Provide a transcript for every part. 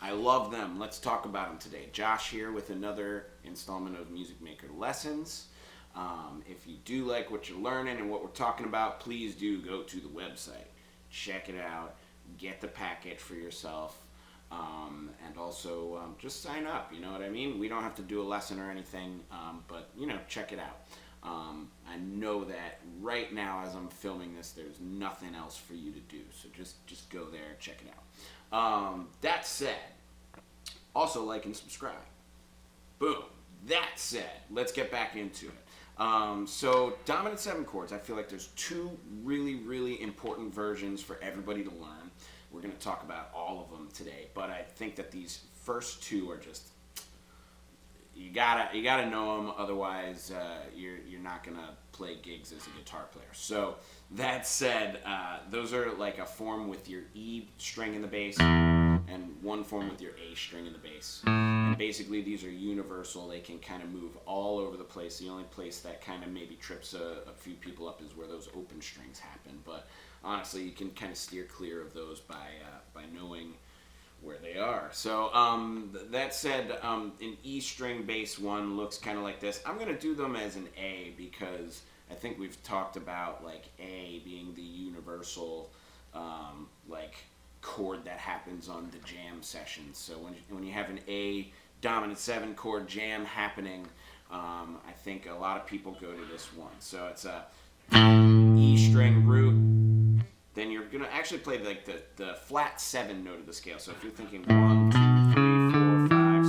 I love them. Let's talk about them today. Josh here with another installment of Music Maker Lessons. If you do like what you're learning and what we're talking about, please do go to the website. Check it out. Get the package for yourself. And also just sign up. You know what I mean? We don't have to do a lesson or anything, but, check it out. I know that right now as I'm filming this, there's nothing else for you to do. So just go there, check it out. That said, also like and subscribe. Boom. That said, let's get back into it. So dominant 7 chords, I feel like there's 2 really, really important versions for everybody to learn. We're going to talk about all of them today, but I think that these first 2 are just, you gotta know them, otherwise you're not gonna play gigs as a guitar player. So that said, those are like a form with your E string in the bass and one form with your A string in the bass. And basically these are universal. They can kind of move all over the place. The only place that kind of maybe trips a few people up is where those open strings happen. But honestly, you can kind of steer clear of those by knowing where they are. So that said, an E string bass one looks kind of like this. I'm going to do them as an A because I think we've talked about like A being the universal like chord that happens on the jam sessions. So when you have an A dominant 7 chord jam happening, I think a lot of people go to this one. So it's a E string root. Then you're going to actually play like the flat 7 note of the scale. So if you're thinking 1, 2, 3, 4, 5,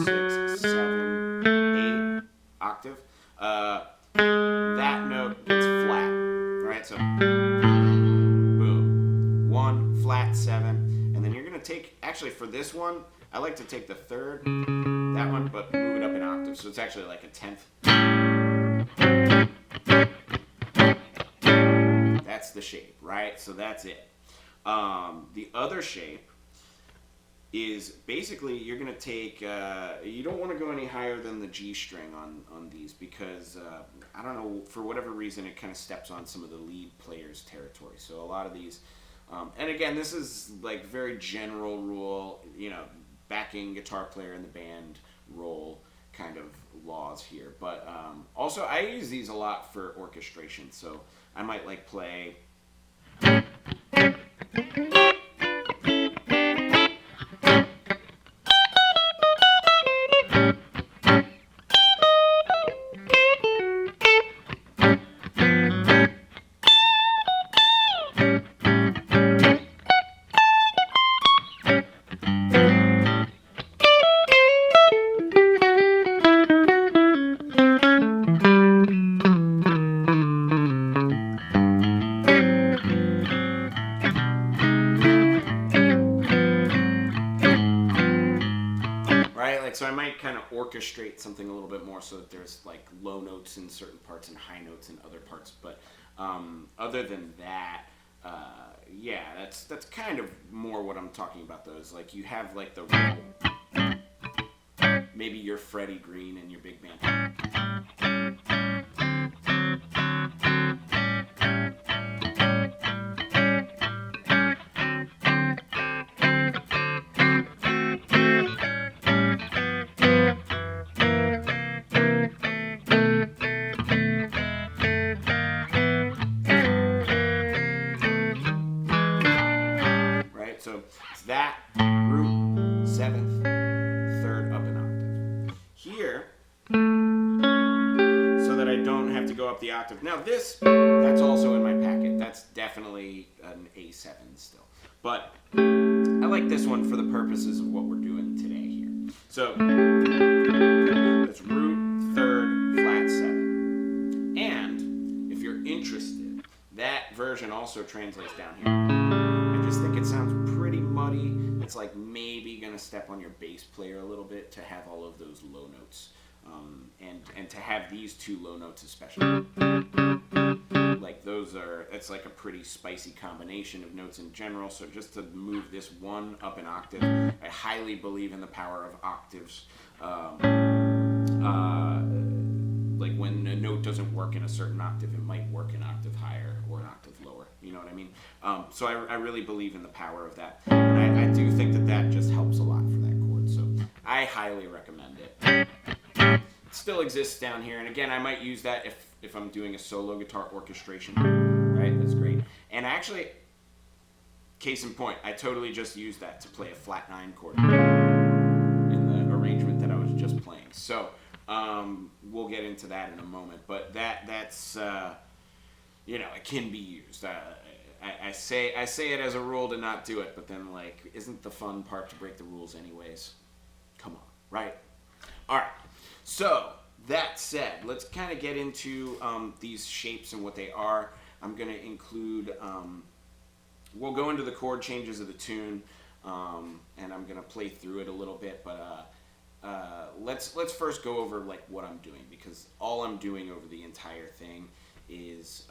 6, 7, 8 octave, that note gets flat, right? So boom, 1, flat 7, and then you're going to take, actually for this one, I like to take the 3rd, that one, but move it up an octave. So it's actually like a 10th. That's the shape, right? So that's it. The other shape is basically you're going to take, you don't want to go any higher than the G string on these because, I don't know, for whatever reason, it kind of steps on some of the lead players' territory. So a lot of these, and again, this is like very general rule, backing guitar player in the band role kind of laws here. But also, I use these a lot for orchestration. So I might like play. So I might kind of orchestrate something a little bit more so that there's like low notes in certain parts and high notes in other parts. But other than that, yeah, that's kind of more what I'm talking about though. Is like you have like the roll. Maybe you're Freddie Green and your big band. So it's that root 7th, 3rd up an octave. Here, so that I don't have to go up the octave. Now that's also in my packet. That's definitely an A7 still. But I like this one for the purposes of what we're doing today here. So it's root 3rd, flat 7. And if you're interested, that version also translates down here. I just think it sounds pretty muddy. It's like maybe gonna step on your bass player a little bit to have all of those low notes, and to have these 2 low notes especially. Like it's like a pretty spicy combination of notes in general. So just to move this one up an octave, I highly believe in the power of octaves. Like when a note doesn't work in a certain octave, it might work an octave higher or an octave lower. You know what I mean? So I really believe in the power of that. And I do think that just helps a lot for that chord. I highly recommend it. It still exists down here, and again, I might use that if I'm doing a solo guitar orchestration, right? That's great. And actually, case in point, I totally just used that to play a flat 9 chord in the arrangement that I was just playing. So we'll get into that in a moment, but that's you know, it can be used. I say it as a rule to not do it, but then, like, isn't the fun part to break the rules anyways? Come on, right? All right. So that said, let's kind of get into these shapes and what they are. I'm going to include. We'll go into the chord changes of the tune, and I'm going to play through it a little bit. But let's first go over like what I'm doing, because all I'm doing over the entire thing is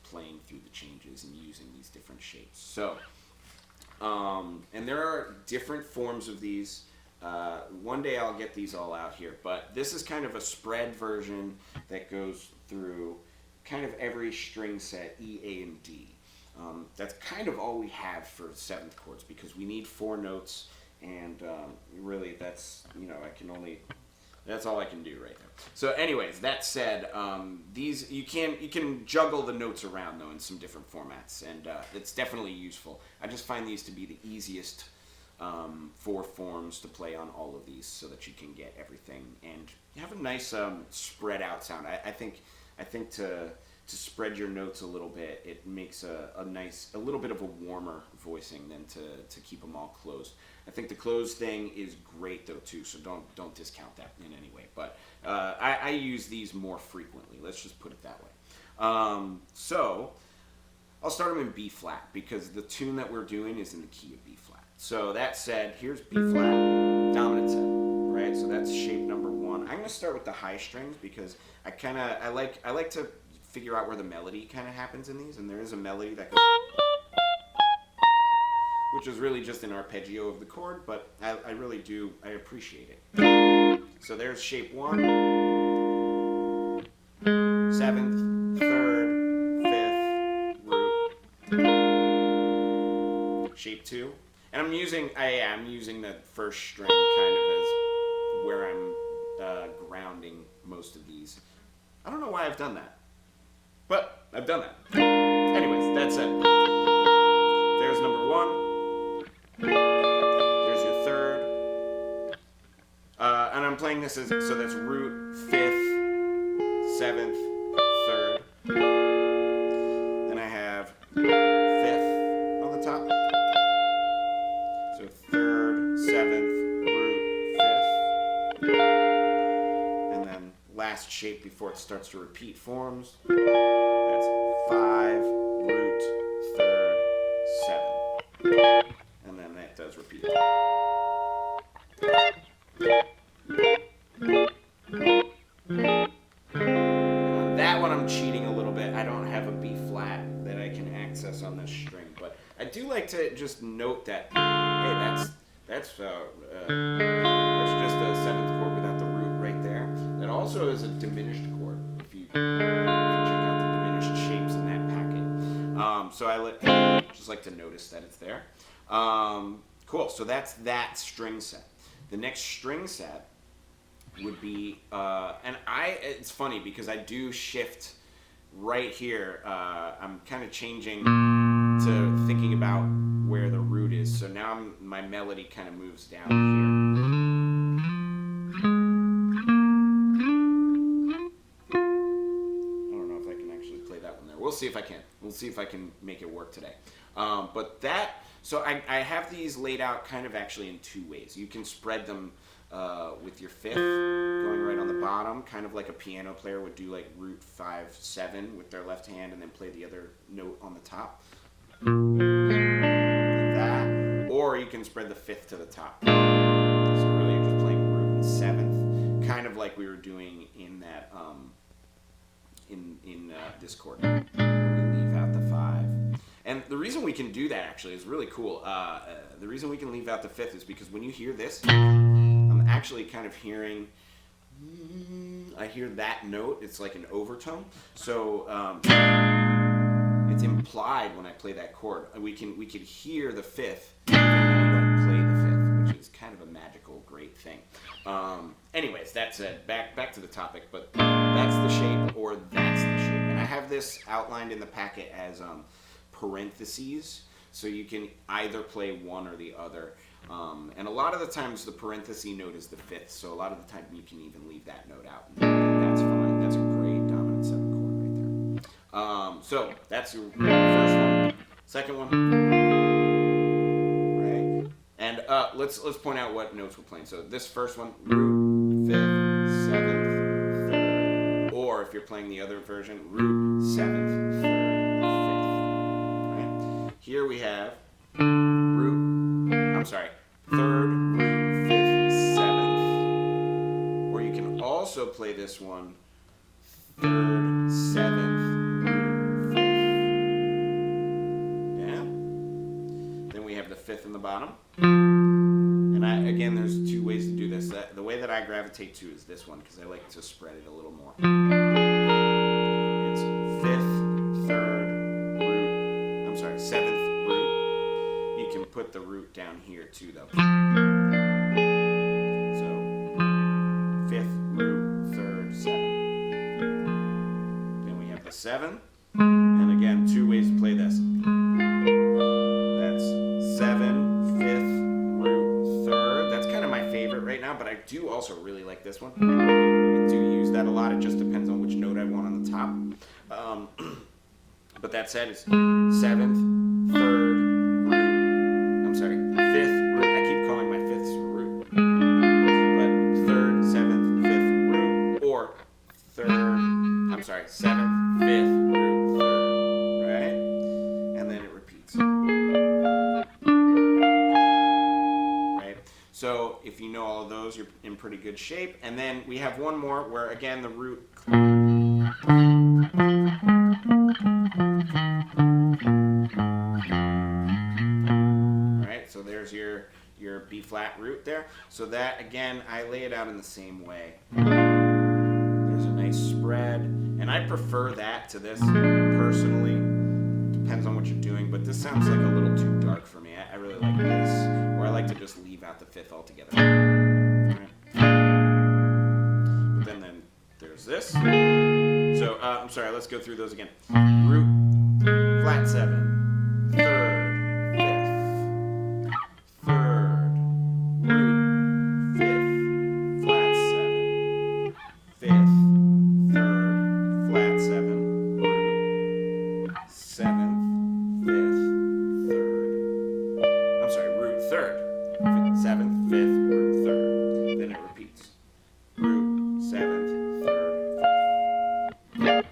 playing through the changes and using these different shapes. So, and there are different forms of these. One day I'll get these all out here, but this is kind of a spread version that goes through kind of every string set, E, A, and D. That's kind of all we have for 7th chords, because we need 4 notes, and really that's, you know, that's all I can do right now. So anyways, that said, these you can juggle the notes around though in some different formats, and it's definitely useful. I just find these to be the easiest 4 forms to play on all of these, so that you can get everything and have a nice spread out sound. I think to spread your notes a little bit, it makes a little bit of a warmer voicing than to keep them all closed. I think the closed thing is great though too, so don't discount that in any way. But I use these more frequently. Let's just put it that way. So I'll start them in B flat, because the tune that we're doing is in the key of B flat. So that said, here's B flat, dominant 7, right? So that's shape number 1. I'm going to start with the high strings, because I like to figure out where the melody kind of happens in these, and there is a melody that goes, which is really just an arpeggio of the chord, but I really do, I appreciate it. So there's shape 1, 7th, 3rd, 5th, root, shape 2. And I'm using the first string kind of as where I'm grounding most of these. I don't know why I've done that, but I've done that. Anyways, that's it. There's number 1. There's your 3rd. And I'm playing this as, so that's root, 5th, 7th, 3rd. Then I have 5th on the top. So 3rd, 7th, root, 5th. And then last shape before it starts to repeat forms. That's 5, root, 3rd, 7. And then that does repeat. On that one I'm cheating a little bit. I don't have a B flat that I can access on this string, but I do like to just note that, hey, that's just a 7th chord without the root right there. That also is a diminished chord if you check out the diminished shapes in that packet. So I just like to notice that it's there. Cool. So that's that string set. The next string set would be, and it's funny because I do shift right here. I'm kind of changing to thinking about where the root is. So now my melody kind of moves down here. I don't know if I can actually play that one there. We'll see if I can. We'll see if I can make it work today. But that, so I have these laid out kind of actually in 2 ways. You can spread them with your 5th going right on the bottom, kind of like a piano player would do, like root 5, 7 with their left hand and then play the other note on the top. Like that. Or you can spread the 5th to the top. So really you're just playing root and 7th, kind of like we were doing in that in this chord. Where we leave out the 5. And the reason we can do that actually is really cool. The reason we can leave out the 5th is because when you hear this, I'm actually kind of hearing, I hear that note. It's like an overtone. So it's implied when I play that chord. We could hear the 5th even when we don't play the 5th, which is kind of a magical, great thing. Anyways, that's it. Back to the topic, but that's the shape or that's the shape. And I have this outlined in the packet as parentheses, so you can either play one or the other. And a lot of the times the parenthesis note is the fifth, so a lot of the time you can even leave that note out. And that's fine. That's a great dominant 7 chord right there. So that's your first one. Second one. Right? And let's point out what notes we're playing. So this first one, root, 5th, 7th, 3rd. Or if you're playing the other version, root, 7th, 3rd, 5th. Right? Here we have root, 3rd, root, 5th, 7th. Or you can also play this one, 3rd, 7th, root, 5th. Yeah? Then we have the 5th in the bottom. And again, there's 2 ways to do this. The way that I gravitate to is this one, because I like to spread it a little more. It's 5th, 3rd, root, 7th, root. You can put the root down here too, though. So 5th, root, 3rd, 7th. Then we have the 7. And again, 2 ways to play this. That's 7, 5th, root, 3rd. That's kind of my favorite right now, but I do also really like this one. I do use that a lot. It just depends on which note I want on the top. But that said, it's 7th, 3rd, root. 5th root. I keep calling my 5ths root. But 3rd, 7th, 5th root. Or 7th, 5th, root, 3rd. Right? And then it repeats. Right? So if you know all of those, you're in pretty good shape. And then we have one more where, again, the root. So there's your B flat root there. So that, again, I lay it out in the same way. There's a nice spread. And I prefer that to this personally. Depends on what you're doing, but this sounds like a little too dark for me. I really like this. Or I like to just leave out the 5th altogether. Right. But then there's this. So, let's go through those again. Root, flat 7, 3rd, 5th, 3rd, root, 5th, flat 7, 5th, 3rd, flat 7, root, 7th, 5th, 3rd. Root 3rd, 7th, 5th, root 3rd. Then it repeats. Root, 7th, 3rd, 5th.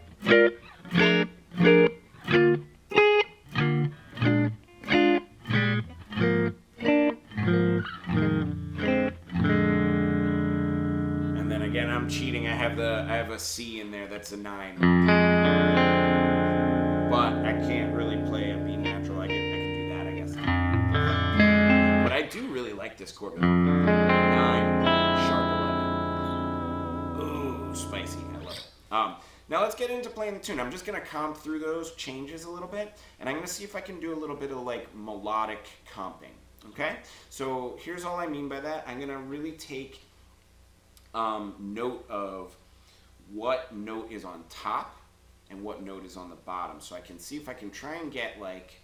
Again, I'm cheating. I have a C in there that's a 9, but I can't really play a B natural. I can do that, I guess. But I do really like this chord. 9, sharp 11. Ooh, spicy. I love it. Now let's get into playing the tune. I'm just gonna comp through those changes a little bit, and I'm gonna see if I can do a little bit of like melodic comping. Okay. So here's all I mean by that. I'm gonna really take note of what note is on top and what note is on the bottom, so I can see if I can try and get like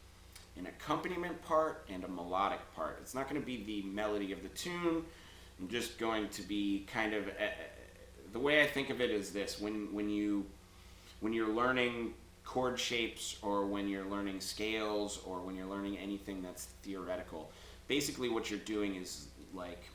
an accompaniment part and a melodic part. It's not going to be the melody of the tune. I'm just going to be kind of the way I think of it is this: when you're learning chord shapes, or when you're learning scales, or when you're learning anything that's theoretical, basically what you're doing is like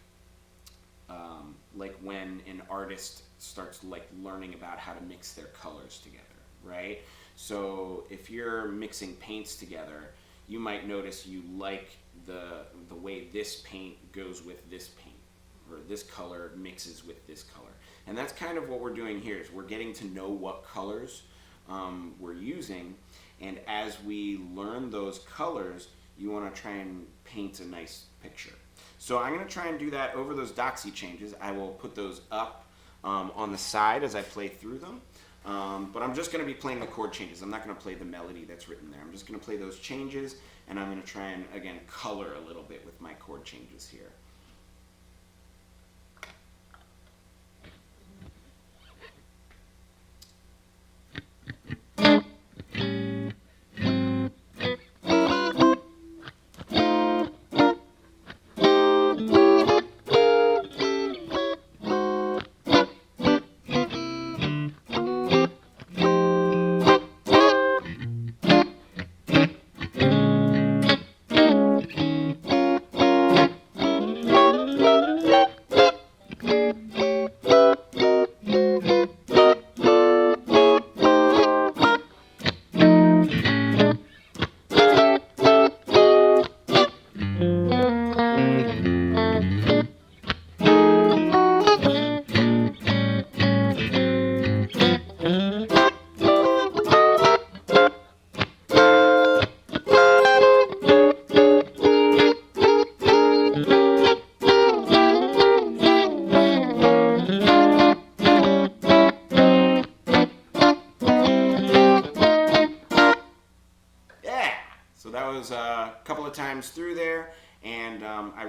when an artist starts like learning about how to mix their colors together, right? So if you're mixing paints together, you might notice you like the way this paint goes with this paint, or this color mixes with this color. And that's kind of what we're doing here, is we're getting to know what colors we're using, and as we learn those colors, you want to try and paint a nice picture. So I'm going to try and do that over those Doxy changes. I will put those up on the side as I play through them. But I'm just going to be playing the chord changes. I'm not going to play the melody that's written there. I'm just going to play those changes, and I'm going to try and, again, color a little bit with my chord changes here.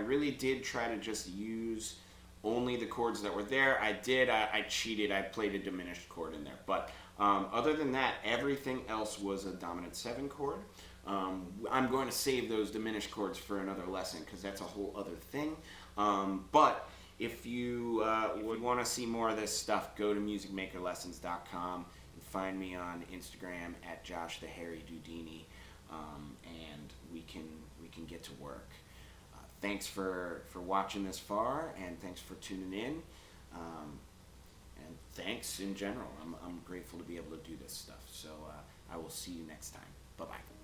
really did try to just use only the chords that were there. I cheated. I played a diminished chord in there. But other than that, everything else was a dominant 7 chord. I'm going to save those diminished chords for another lesson because that's a whole other thing. But if you would want to see more of this stuff, go to musicmakerlessons.com and find me on Instagram at Josh the Harry Dudini, and we can get to work. Thanks for watching this far, and thanks for tuning in, and thanks in general. I'm grateful to be able to do this stuff. So I will see you next time. Bye-bye.